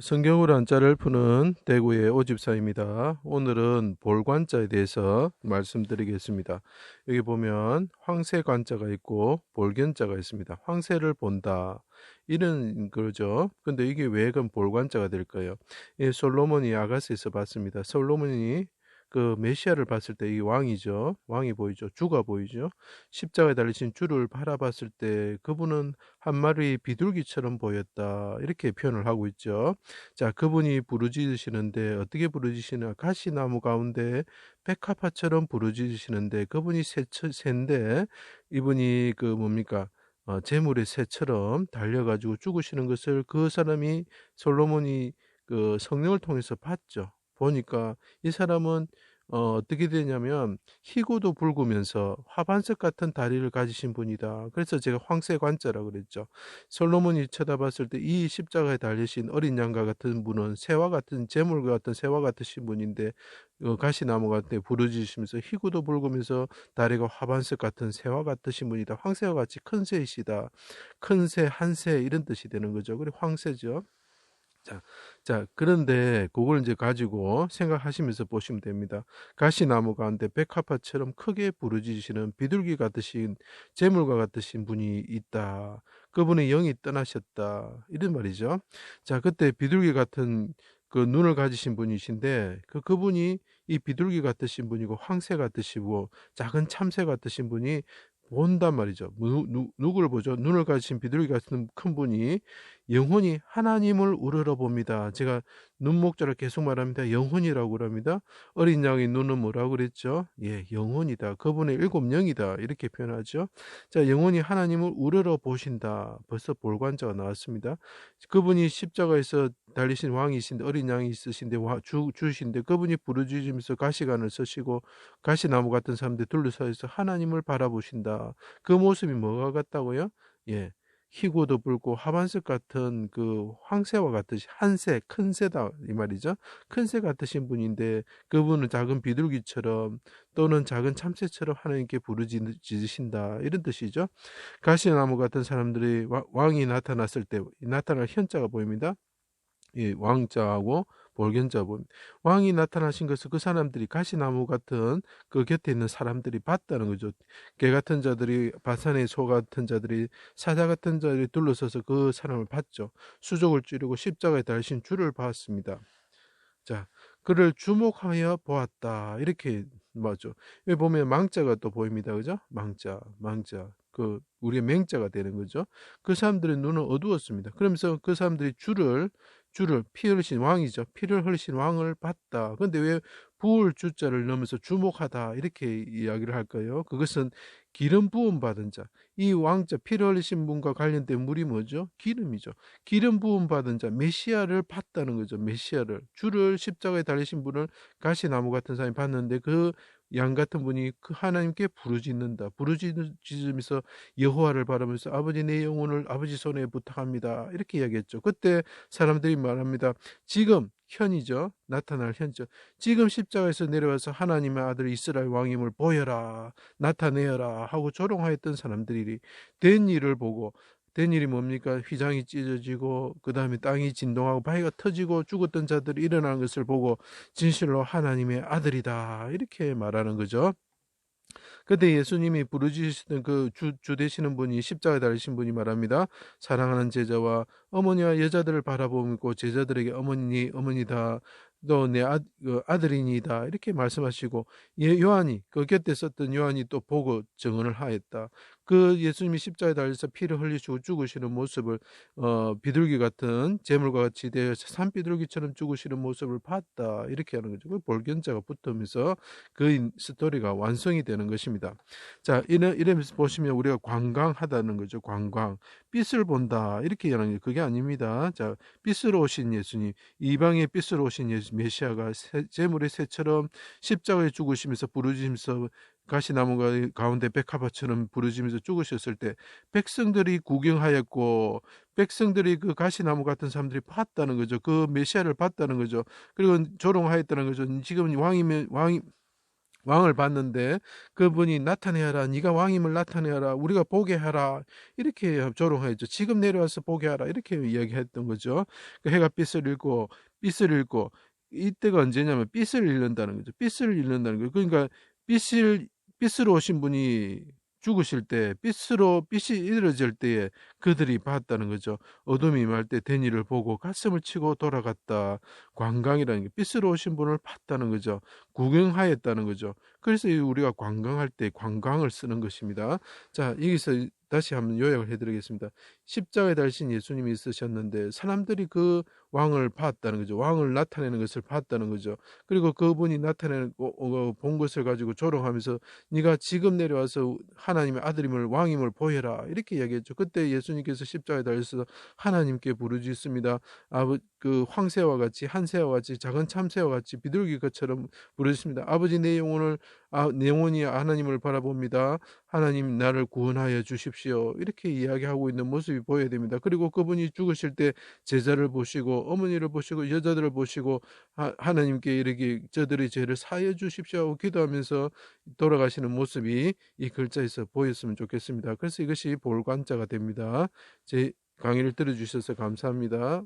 성경으로 한자를 푸는 대구의 오집사입니다. 오늘은 볼관자에 대해서 말씀드리겠습니다. 여기 보면 황새관자가 있고 볼견자가 있습니다. 황새를 본다 이런 거죠. 근데 이게 왜 그럼 볼관자가 될까요? 이 솔로몬이 아가스에서 봤습니다. 솔로몬이 그 메시아를 봤을 때 이 왕이죠. 왕이 보이죠. 주가 보이죠. 십자가에 달리신 주를 바라봤을 때 그분은 한 마리 비둘기처럼 보였다. 이렇게 표현을 하고 있죠. 자, 그분이 부르짖으시는데 어떻게 부르짖으시나? 가시나무 가운데 백합화처럼 부르짖으시는데 그분이 새인데 이분이 그 뭡니까? 재물의 새처럼 달려가지고 죽으시는 것을 그 사람이 솔로몬이 그 성령을 통해서 봤죠. 보니까 이 사람은 어떻게 되냐면 희고도 붉으면서 화반석 같은 다리를 가지신 분이다. 그래서 제가 황새관자라고 그랬죠. 솔로몬이 쳐다봤을 때 이 십자가에 달리신 어린 양과 같은 분은 새와 같은 재물과 같은 새와 같으신 분인데 가시나무 같은 부르짖으시면서 희고도 붉으면서 다리가 화반석 같은 새와 같으신 분이다. 황새와 같이 큰 새이시다. 큰 새, 한 새 이런 뜻이 되는 거죠. 그리고 황새죠. 자, 그런데 그걸 이제 가지고 생각하시면서 보시면 됩니다. 가시나무 가운데 백합화처럼 크게 부르짖으시는 비둘기 같으신 재물과 같으신 분이 있다. 그분의 영이 떠나셨다. 이런 말이죠. 자, 그때 비둘기 같은 그 눈을 가지신 분이신데 그분이 이 비둘기 같으신 분이고 황새 같으시고 작은 참새 같으신 분이 본단 말이죠. 누구를 보죠? 눈을 가지신 비둘기 같은 큰 분이 영혼이 하나님을 우러러 봅니다. 제가 눈목자를 계속 말합니다. 영혼이라고 합니다. 어린 양의 눈은 뭐라고 그랬죠? 예, 영혼이다. 그분의 일곱 영이다. 이렇게 표현하죠. 자, 영혼이 하나님을 우러러 보신다. 벌써 볼관자가 나왔습니다. 그분이 십자가에서 달리신 왕이신데 어린 양이 있으신데 주신데 그분이 부르짖으면서 가시관을 쓰시고 가시나무 같은 사람들 둘러싸여서 하나님을 바라보신다. 그 모습이 뭐가 같다고요? 예. 희고도 붉고 하반석 같은 그 황새와 같으신 한새, 큰 새다 이 말이죠. 큰 새 같으신 분인데 그분은 작은 비둘기처럼 또는 작은 참새처럼 하나님께 부르짖으신다 이런 뜻이죠. 가시나무 같은 사람들이 왕이 나타났을 때 나타날 현자가 보입니다. 이 왕자하고 볼견자 보입니다. 왕이 나타나신 것을 그 사람들이 가시나무 같은 그 곁에 있는 사람들이 봤다는 거죠. 개 같은 자들이 바산의 소 같은 자들이 사자 같은 자들이 둘러서서 그 사람을 봤죠. 수족을 찌르고 십자가에 달신 주를 봤습니다. 자, 그를 주목하여 보았다. 이렇게 맞죠. 여기 보면 망자가 또 보입니다. 그죠? 망자. 그 우리의 맹자가 되는 거죠. 그 사람들의 눈은 어두웠습니다. 그러면서 그 사람들이 주를 피 흘리신 왕이죠. 피를 흘리신 왕을 봤다. 근데 왜 부을 주자를 넣으면서 주목하다 이렇게 이야기를 할까요? 그것은 기름 부음 받은 자. 이 왕자 피를 흘리신 분과 관련된 물이 뭐죠? 기름이죠. 기름 부음 받은 자 메시아를 봤다는 거죠. 메시아를 주를 십자가에 달리신 분을 가시나무 같은 사람이 봤는데 그 양 같은 분이 그 하나님께 부르짖는다. 부르짖으면서 여호와를 바라면서 아버지 내 영혼을 아버지 손에 부탁합니다. 이렇게 이야기했죠. 그때 사람들이 말합니다. 지금 현이죠. 나타날 현죠. 지금 십자가에서 내려와서 하나님의 아들 이스라엘 왕임을 보여라. 나타내어라 하고 조롱하였던 사람들이 된 일을 보고 된 일이 뭡니까? 휘장이 찢어지고 그 다음에 땅이 진동하고 바위가 터지고 죽었던 자들이 일어나는 것을 보고 진실로 하나님의 아들이다 이렇게 말하는 거죠. 그때 예수님이 부르짖으시던 그 주 되시는 분이 십자가에 달리신 분이 말합니다. 사랑하는 제자와 어머니와 여자들을 바라보고 제자들에게 어머니다. 너 내 아들이니다. 이렇게 말씀하시고 요한이 그 곁에 썼던 요한이 또 보고 증언을 하였다. 그 예수님이 십자가에 달려서 피를 흘리시고 죽으시는 모습을 비둘기 같은 재물과 같이 되어서 산비둘기처럼 죽으시는 모습을 봤다. 이렇게 하는 거죠. 그 볼견자가 붙으면서 그 스토리가 완성이 되는 것입니다. 자, 이러면서 보시면 우리가 관광하다는 거죠. 관광. 빛을 본다. 이렇게 하는 게 그게 아닙니다. 자, 빛으로 오신 예수님, 이방의 빛으로 오신 메시아가 재물의 새처럼 십자가에 죽으시면서 부르짖으면서 가시나무 가운데 백합화처럼 부르짖으면서 죽으셨을 때 백성들이 구경하였고 백성들이 그 가시나무 같은 사람들이 봤다는 거죠. 그 메시아를 봤다는 거죠. 그리고 조롱하였다는 거죠. 지금 왕이 왕을 봤는데 그분이 나타내라. 네가 왕임을 나타내라. 우리가 보게 하라. 이렇게 조롱하였죠. 지금 내려와서 보게 하라. 이렇게 이야기했던 거죠. 그 해가 빛을 잃고 이때가 언제냐면 빛을 잃는다는 거죠. 빛을 잃는다는 거예요. 그러니까 빛을 빛으로 오신 분이 죽으실 때 빛이 이르질 때에 그들이 봤다는 거죠. 어둠이 임할 때 데니를 보고 가슴을 치고 돌아갔다. 관광이라는 게 빛으로 오신 분을 봤다는 거죠. 구경하였다는 거죠. 그래서 우리가 관광할 때 관광을 쓰는 것입니다. 자, 여기서 다시 한번 요약을 해드리겠습니다. 십자가에 달리신 예수님이 있으셨는데 사람들이 그 왕을 봤다는 거죠. 왕을 나타내는 것을 봤다는 거죠. 그리고 그분이 나타내는 본 것을 가지고 조롱하면서 네가 지금 내려와서 하나님의 아들임을 왕임을 보여라 이렇게 이야기했죠. 그때 예수님께서 십자가에 달려서 하나님께 부르짖습니다. 그 황새와 같이 한새와 같이 작은 참새와 같이 비둘기 것처럼 부르짖습니다. 아버지 내 영혼이 하나님을 바라봅니다. 하나님 나를 구원하여 주십시오. 이렇게 이야기하고 있는 모습이 보여야 됩니다. 그리고 그분이 죽으실 때 제자를 보시고 어머니를 보시고 여자들을 보시고 하나님께 이르기 저들의 죄를 사하여 주십시오 하고 기도하면서 돌아가시는 모습이 이 글자에서 보였으면 좋겠습니다. 그래서 이것이 볼관자가 됩니다. 제 강의를 들어주셔서 감사합니다.